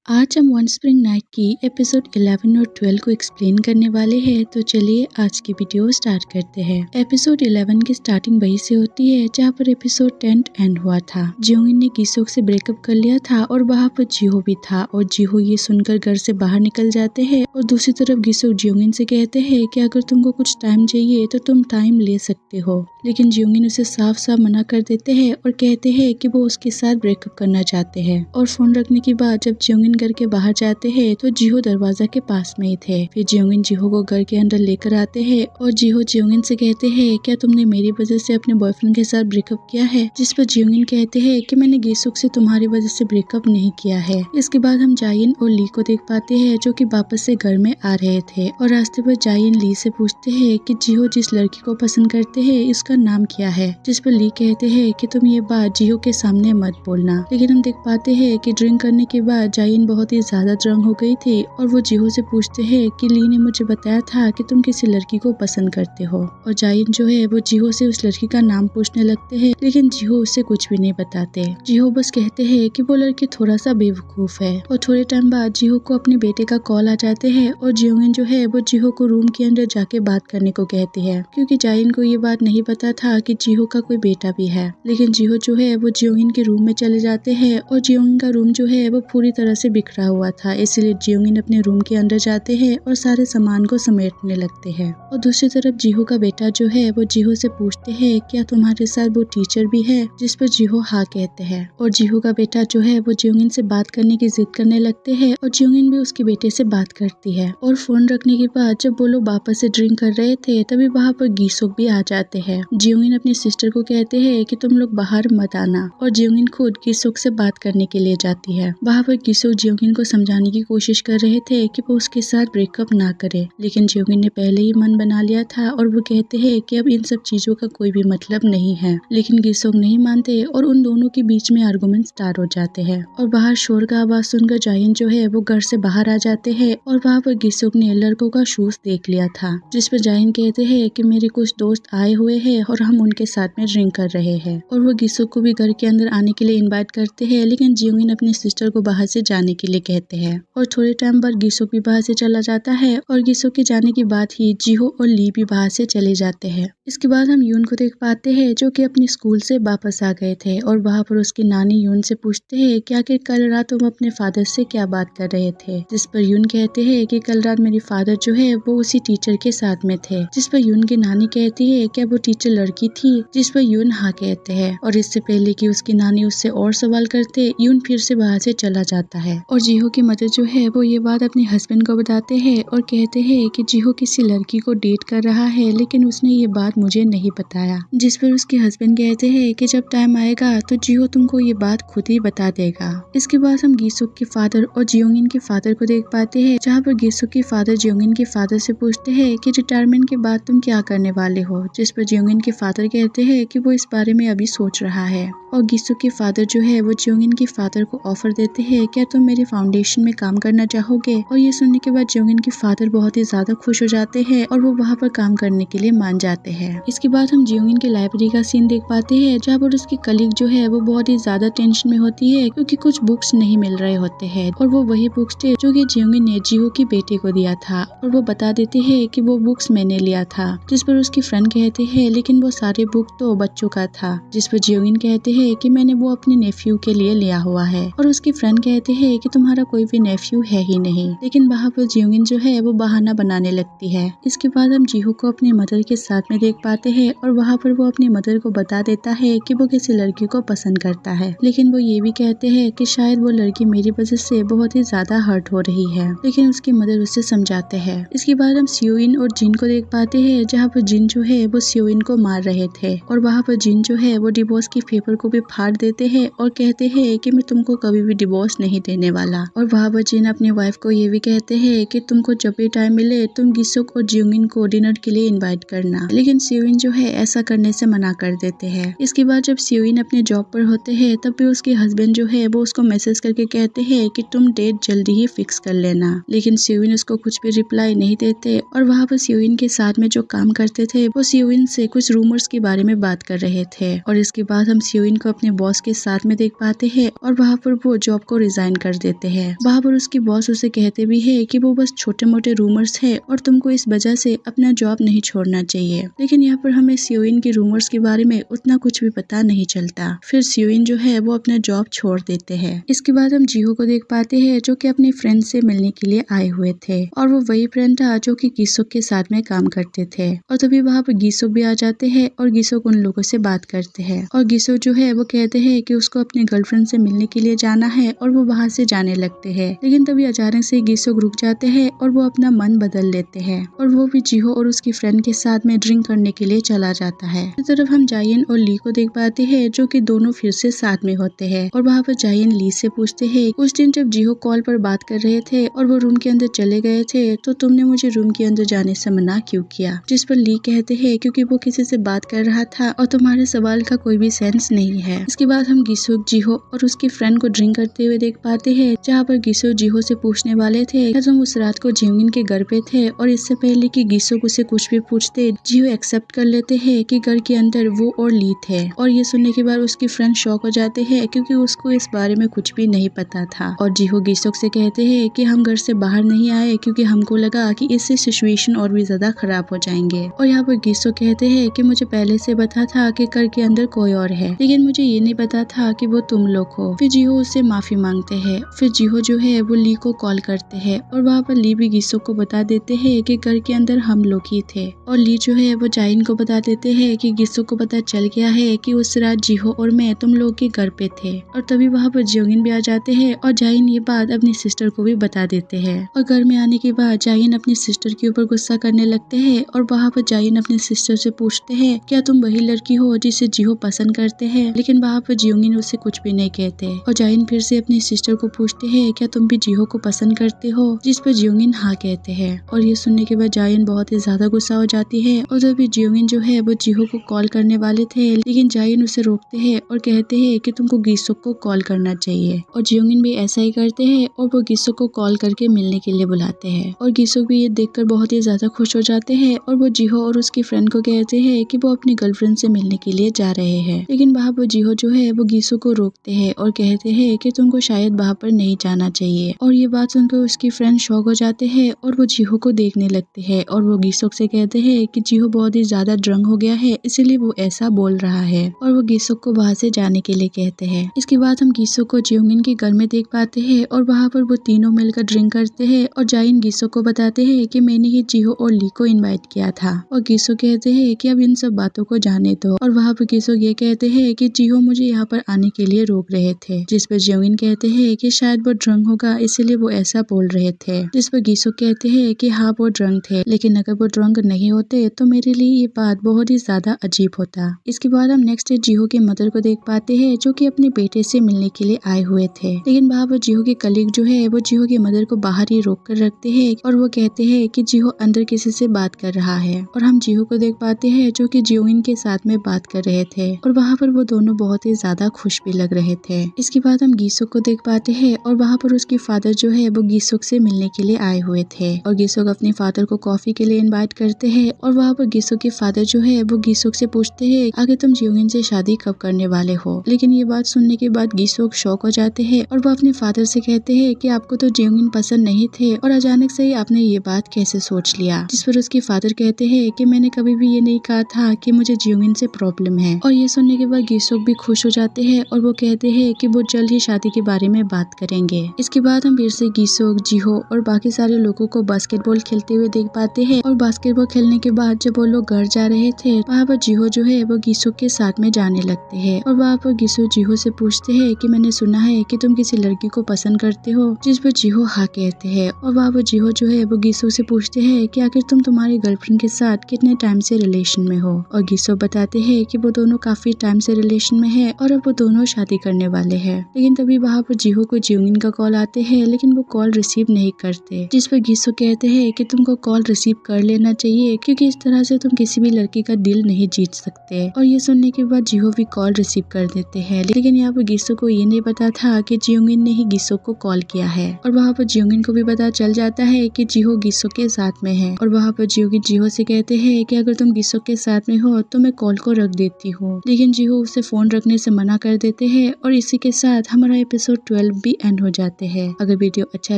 आज हम one spring night की एपिसोड 11 और 12 को एक्सप्लेन करने वाले हैं। तो चलिए आज की वीडियो स्टार्ट करते हैं। एपिसोड 11 की स्टार्टिंग वही से होती है जहाँ पर एपिसोड 10 एंड हुआ था। जियोंगिन ने गिसोक से ब्रेकअप कर लिया था और वहाँ पर जिहो भी था और जिहो ये सुनकर घर से बाहर निकल जाते हैं और दूसरी तरफ गिसोक जियोंगिन से कहते हैं कि अगर तुमको कुछ टाइम चाहिए तो तुम टाइम ले सकते हो, लेकिन जियोंगिन उसे साफ साफ मना कर देते हैं और कहते हैं कि वो उसके साथ ब्रेकअप करना चाहते हैं। और फोन रखने के बाद जब जियोंगिन घर के बाहर जाते हैं तो जिहो दरवाजा के पास में ही थे। फिर जियोंगिन जिहो को घर के अंदर लेकर आते हैं और जिहो जियोंगिन से कहते हैं क्या तुमने मेरी वजह से अपने बॉयफ्रेंड के साथ ब्रेकअप किया है, जिस पर जियोंगिन कहते हैं कि मैंने गिसुक से तुम्हारी वजह से ब्रेकअप नहीं किया है। इसके बाद हम जायिन और ली को देख पाते हैं जो कि वापस से घर में आ रहे थे और रास्ते पर जायिन ली से पूछते हैं कि जिहो जिस लड़की को पसंद करते हैं इसका नाम क्या है, जिस पर ली कहते हैं कि तुम ये बात जिहो के सामने मत बोलना। लेकिन हम देख पाते हैं कि ड्रिंक करने के बाद जायिन बहुत ही ज्यादा ड्रंक हो गई थी और वो जिहो से पूछते हैं कि ली ने मुझे बताया था कि तुम किसी लड़की को पसंद करते हो। और जायिन जो है वो जिहो से उस लड़की का नाम पूछने लगते हैं, लेकिन जिहो उससे कुछ भी नहीं बताते। जिहो बस कहते हैं कि वो लड़की थोड़ा सा बेवकूफ है। और थोड़े टाइम बाद जिहो को अपने बेटे का कॉल आ जाते हैं और जियोंगिन जो है वो जिहो को रूम के अंदर जाके बात करने को कहती है, क्योंकि जायिन को ये बात नहीं पता था कि जिहो का कोई बेटा भी है। लेकिन जिहो जो है वो जियोंगिन के रूम में चले जाते हैं और जियोंगिन का रूम जो है वो पूरी तरह से बिखरा हुआ था, इसलिए जियोंगिन अपने रूम के अंदर जाते हैं और सारे सामान को समेटने लगते हैं। और दूसरी तरफ जिहो का बेटा जो है वो जिहो से पूछते हैं क्या तुम्हारे साथ वो टीचर भी है, जिस पर जिहो हाँ कहते हैं। और जिहो का बेटा जो है वो जियोंगिन से बात करने की जिद करने लगते हैं और जियोंगिन भी उसके बेटे से बात करती है। और फोन रखने के बाद जब वो लोग वापस से ड्रिंक कर रहे थे तभी वहाँ पर गिसोक भी आ जाते हैं। जियोंगिन अपनी सिस्टर को कहते हैं कि तुम लोग बाहर मत आना और जियोंगिन खुद गिसोक से बात करने के लिए जाती है। वहाँ पर गिसोक जियोंगिन को समझाने की कोशिश कर रहे थे कि वो उसके साथ ब्रेकअप ना करे, लेकिन जियोंगिन ने पहले ही मन बना लिया था और वो कहते हैं कि अब इन सब चीजों का कोई भी मतलब नहीं है। लेकिन गिसोक नहीं मानते और उन दोनों के बीच में आर्गुमेंट स्टार्ट हो जाते हैं। और बाहर शोर का आवाज सुनकर जायिन जो है वो घर से बाहर आ जाते हैं और वहाँ पर गिसोक ने लड़कों का शूज देख लिया था, जिस पर जायिन कहते हैं कि मेरे कुछ दोस्त आए हुए हैं और हम उनके साथ में ड्रिंक कर रहे हैं। और वो गिसोक को भी घर के अंदर आने के लिए इनवाइट करते हैं, लेकिन जियोंगिन अपनी सिस्टर को बाहर से जाने के लिए कहते हैं। और थोड़े टाइम बाद गिसोक भी बाहर से चला जाता है और गिसोक के जाने के बाद ही जिहो और ली भी बाहर से चले जाते हैं। इसके बाद हम यून को देख पाते हैं जो कि अपने स्कूल से वापस आ गए थे और वहाँ पर उसकी नानी यून से पूछते हैं कि आखिर कल रात तुम अपने फादर से क्या बात कर रहे थे, जिस पर यून कहते हैं कि कल रात मेरे फादर जो है वो उसी टीचर के साथ में थे, जिस पर यून की नानी कहती है क्या वो टीचर लड़की थी, जिस पर यून हाँ कहते हैं। और इससे पहले कि उसकी नानी उससे और सवाल करते यून फिर से बाहर से चला जाता है और जिहो की मदर जो है वो ये बात अपने हस्बैंड को बताते हैं और कहते हैं कि जिहो किसी लड़की को डेट कर रहा है, लेकिन उसने ये बात मुझे नहीं बताया। जिस पर उसके हस्बैंड कहते हैं कि जब टाइम आएगा तो जिहो तुमको ये बात खुद ही बता देगा। इसके बाद हम गिसोक के फादर और जियोंगिन के फादर को देख पाते हैं, जहाँ पर गिसोक के फादर जियोंगिन के फादर से पूछते हैं कि रिटायरमेंट के बाद तुम क्या करने वाले हो, जिस पर जियोंगिन के फादर कहते हैं कि वो इस बारे में अभी सोच रहा है। और गिसोक के फादर जो है वो जियोंगिन के फादर को ऑफर देते हैं क्या तुम मेरे फाउंडेशन में काम करना चाहोगे। और ये सुनने के बाद जियोंगिन के फादर बहुत ही ज्यादा खुश हो जाते हैं और वो वहाँ पर काम करने के लिए मान जाते हैं। इसके बाद हम जियोंगिन के लाइब्रेरी का सीन देख पाते हैं, जहाँ पर उसकी कलीग जो है वो बहुत ही ज्यादा टेंशन में होती है क्योंकि कुछ बुक्स नहीं मिल रहे होते हैं और वो वही बुक्स थे जो कि जियोंगिन ने जिहो की बेटे को दिया था और वो बता देते हैं कि वो बुक्स मैंने लिया था, जिस पर उसकी फ्रेंड कहते हैं लेकिन वो सारे बुक तो बच्चों का था, जिस पर जियोंगिन कहते हैं कि मैंने वो अपने नेफ्यू के लिए लिया हुआ है। और उसकी फ्रेंड कहते हैं कि तुम्हारा कोई भी नेफ्यू है ही नहीं, लेकिन वहाँ पर जियोंगिन जो है वो बहाना बनाने लगती है। इसके बाद हम जिहो को अपनी मदर के साथ में देख पाते हैं और वहाँ पर वो अपनी मदर को बता देता है कि वो किसी लड़की को पसंद करता है, लेकिन वो ये भी कहते हैं कि शायद वो लड़की मेरी वजह से बहुत ही ज्यादा हर्ट हो रही है, लेकिन उसकी मदर उसे समझाते हैं। इसके बाद हम सियोइन और जिन को देख पाते हैं, जहाँ पर जिन जो है वो सियोइन को मार रहे थे और वहाँ पर जिन जो है वो डिवोर्स की पेपर को भी फाड़ देते हैं और कहते हैं कि मैं तुमको कभी भी डिवोर्स नहीं देने वाला। और वहाँ पर जिन अपनी वाइफ को ये भी कहते हैं कि तुमको जब भी टाइम मिले तुम गिसोक और जियोंगिन को डिनर के लिए इनवाइट करना, लेकिन सियोइन जो है ऐसा करने से मना कर देते हैं। इसके बाद जब सियोइन अपने जॉब पर होते हैं तब भी उसके हस्बैंड जो है वो उसको मैसेज करके कहते हैं कि तुम डेट जल्दी ही फिक्स कर लेना, लेकिन सियोइन उसको कुछ भी रिप्लाई नहीं देते। और वहाँ पर सियोइन के साथ में जो काम करते थे वो सियोइन से कुछ रूमर्स के बारे में बात कर रहे थे। और इसके बाद हम सियोइन को अपने बॉस के साथ में देख पाते हैं और वहाँ पर वो जॉब को रिजाइन कर देते हैं। वहाँ पर उसकी बॉस उसे कहते भी है कि वो बस छोटे मोटे रूमर्स है और तुमको इस वजह से अपना जॉब नहीं छोड़ना चाहिए। लेकिन यहाँ पर हमें सियोइन की रूमर्स के बारे में उतना कुछ भी पता नहीं चलता। फिर सियोइन जो है वो अपना जॉब छोड़ देते हैं। इसके बाद हम जीहो को देख पाते हैं जो कि अपनी फ्रेंड से मिलने के लिए आए हुए थे और वो वही फ्रेंड था जो कि गिसोक के साथ में काम करते थे। और तभी वहाँ पर गिसोक भी आ जाते हैं और गिसोक उन लोगों से बात करते हैं और गिसोक जो है वो कहते हैं कि उसको अपनी गर्लफ्रेंड से मिलने के लिए जाना है और वो वहाँ से जाने लगते हैं। लेकिन तभी अचानक से गिसोक रुक जाते हैं और वो अपना मन बदल लेते हैं और वो भी जीहो और उसकी फ्रेंड के साथ में ड्रिंक करने के लिए चला जाता है। इस तरफ हम जायन और ली को देख पाते हैं जो कि दोनों फिर से साथ में होते हैं और वहाँ पर जायन ली से पूछते हैं, उस दिन जब जीहो कॉल पर बात कर रहे थे और वो रूम के अंदर चले गए थे तो तुमने मुझे रूम के अंदर जाने से मना क्यों किया? जिस पर ली कहते हैं क्योंकि वो किसी से बात कर रहा था और तुम्हारे सवाल का कोई भी सेंस नहीं है। इसके बाद हम गिसोक, जीहो और उसकी फ्रेंड को ड्रिंक करते हुए देख पाते हैं जहाँ पर गिसोक जीहो से पूछने वाले थे क्या तुम उस रात को जियोंगिन के घर पे थे, और इससे पहले कि गिसोक उसे कुछ भी पूछते जीहो एक्सेप्ट कर लेते हैं कि घर के अंदर वो और ली थे। और ये सुनने के बाद उसकी फ्रेंड शॉक हो जाते हैं क्योंकि उसको इस बारे में कुछ भी नहीं पता था। और जीहो गिसोक से कहते हैं कि हम घर से बाहर नहीं आए क्योंकि हमको लगा कि इससे सिचुएशन और भी ज्यादा खराब हो जाएंगे। और यहाँ पर गिसोक कहते हैं कि मुझे पहले से पता था कि घर के अंदर कोई और है, लेकिन मुझे ये नहीं पता था कि वो तुम लोग हो। फिर जीहो उससे माफी मांगते हैं। फिर जीहो जो है वो ली को कॉल करते हैं और वहाँ पर ली भी गिसोक को बता देते हैं कि घर के अंदर हम लोग ही थे। और ली जो है वो जाइन को बता देते हैं कि गिसोक को पता चल गया है कि उस रात जीहो और मैं तुम लोग के घर पे थे। और तभी वहाँ पर जियोंगिन भी आ जाते हैं और जाइन ये बात अपनी सिस्टर को भी बता देते हैं। और घर में आने के बाद जाइन अपनी सिस्टर के ऊपर गुस्सा करने लगते हैं और वहाँ पर जाइन अपनी सिस्टर से पूछते हैं क्या तुम वही लड़की हो जिसे जीहो पसंद करते हैं? लेकिन वहाँ पर जियोंगिन उससे कुछ भी नहीं कहते। और जाइन फिर से अपनी सिस्टर को पूछते हैं क्या तुम भी जीहो को पसंद करते हो? जिस पर जियोंगिन हाँ कहते हैं। और ये सुनने के बाद जाइन बहुत ही ज्यादा गुस्सा हो जाती है और तभी जियोंगिन जो है वो जीहो को कॉल करने वाले थे, लेकिन जाइन उसे रोकते हैं और कहते हैं कि तुमको गिसोक को कॉल करना चाहिए। और जियोंगिन भी ऐसा ही करते हैं और वो गिसोक को कॉल करके मिलने के लिए बुलाते हैं। और गिसोक भी ये देखकर बहुत ही ज्यादा खुश हो जाते हैं और वो जीहो और उसकी फ्रेंड को कहते हैं कि वो अपनी गर्लफ्रेंड से मिलने के लिए जा रहे हैं। लेकिन वहाँ पर जीहो जो है वो गिसोक को रोकते हैं और कहते हैं कि तुमको शायद वहाँ पर नहीं जाना चाहिए। और ये बात सुनकर उसकी फ्रेंड शॉक हो जाते हैं और वो जीहो को देखने लगते हैं और वो गिसोक से कहते हैं कि जीहो बहुत ही ज्यादा ड्रंक हो गया है इसीलिए वो ऐसा बोल रहा है। और वो गिसोक को वहाँ से जाने के लिए कहते हैं। इसके बाद हम गिसोक को जियोंगिन के घर में देख पाते हैं और वहाँ पर वो तीनों मिलकर ड्रिंक करते हैं और जाइन गिसोक को बताते हैं कि मैंने ही जीहो और ली को इनवाइट किया था। और गिसोक कहते हैं कि अब इन सब बातों को जाने दो। और वहाँ पर गिसोक ये कहते हैं कि जीहो मुझे यहाँ पर आने के लिए रोक रहे थे, जिस पर जियोंगिन कहते हैं कि शायद वो ड्रंक होगा इसीलिए वो ऐसा बोल रहे थे। जिस पर गिसोक कहते हैं कि हाँ वो ड्रंक थे, लेकिन अगर वो ड्रंक नहीं होते तो मेरे लिए ये बात बहुत ही ज्यादा अजीब होता। इसके बाद हम नेक्स्ट डे जीहो के मदर को देख पाते हैं जो कि अपने बेटे से मिलने के लिए आए हुए थे। लेकिन वहाँ पर जीहो के कलीग जो है वो जीहो के मदर को बाहर ही रोक कर रखते हैं और वो कहते हैं कि जीहो अंदर किसी से बात कर रहा है। और हम जीहो को देख पाते हैं जो कि जियोंगिन के साथ में बात कर रहे थे और वहाँ पर वो दोनों बहुत ही ज्यादा खुश भी लग रहे थे। इसके बाद हम गिसोक को देख पाते हैं और वहाँ पर उसके फादर जो है वो गिसोक से मिलने के लिए आए हुए थे और गिसोक अपने फादर को कॉफी के लिए इनवाइट करते हैं। और वहाँ पर गिसोक के फादर जो है वो गिसोक से पूछते हैं आगे तुम जियोंगिन से शादी कब करने वाले हो? लेकिन ये बात सुनने के बाद गिसोक शॉक हो जाते हैं और वो अपने फादर से कहते हैं कि आपको तो जियोंगिन पसंद नहीं थे और अचानक से ही आपने ये बात कैसे सोच लिया? जिस पर उसके फादर कहते हैं कि मैंने कभी भी ये नहीं कहा था कि मुझे जियोंगिन से प्रॉब्लम है। और ये सुनने के बाद गिसोक भी खुश हो जाते हैं और वो कहते हैं कि वो जल्द ही शादी के बारे में बात करेंगे। इसके बाद हम फिर से गिसोक, जीहो और बाकी सारे लोगों को बास्केटबॉल खेलते हुए देख पाते हैं। और बास्केटबॉल खेलने के बाद जब वो लोग घर जा रहे थे वहाँ पर जीहो जो है वो गिसोक के साथ में जाने लगते हैं। और वहाँ पर गिसोक जीहो से पूछते हैं कि मैंने सुना है कि तुम किसी लड़की को पसंद करते हो, जिस पर जीहो हाँ कहते हैं। और वहाँ पर जीहो जो है वो गिसोक से पूछते हैं कि आखिर तुम तुम्हारी गर्लफ्रेंड के साथ कितने टाइम से रिलेशन में हो? और गिसोक बताते हैं कि वो दोनों काफी टाइम से रिलेशन में है और अब वो दोनों शादी करने वाले हैं। लेकिन तभी वहाँ पर जीहो को जियोंगिन का कॉल आते हैं, लेकिन वो कॉल रिसीव नहीं करते। जिस पर गिसोक कहते हैं कि तुमको कॉल रिसीव कर लेना चाहिए क्योंकि इस तरह से तुम किसी भी लड़की का दिल नहीं जीत सकते। और ये सुनने के बाद जीहो भी कॉल रिसीव कर देते हैं। लेकिन यहाँ पर गिसोक को ये नहीं पता था कि जियोंगिन ने ही गिसोक को कॉल किया है। और वहाँ पर जियोंगिन को भी पता चल जाता है कि जीहो गिसोक के साथ में है। और वहाँ पर जियोंगिन जीहो से कहते हैं कि अगर तुम गिसोक के साथ में हो तो मैं कॉल को रख देती हूँ। लेकिन जीहो उसे फोन रखने से मना कर देते हैं और इसी के साथ हमारा एपिसोड 12 भी एंड हो जाते हैं। अगर वीडियो अच्छा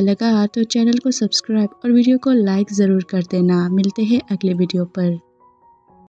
लगा तो चैनल को सब्सक्राइब और वीडियो को लाइक जरूर कर देना। मिलते हैं अगले वीडियो पर।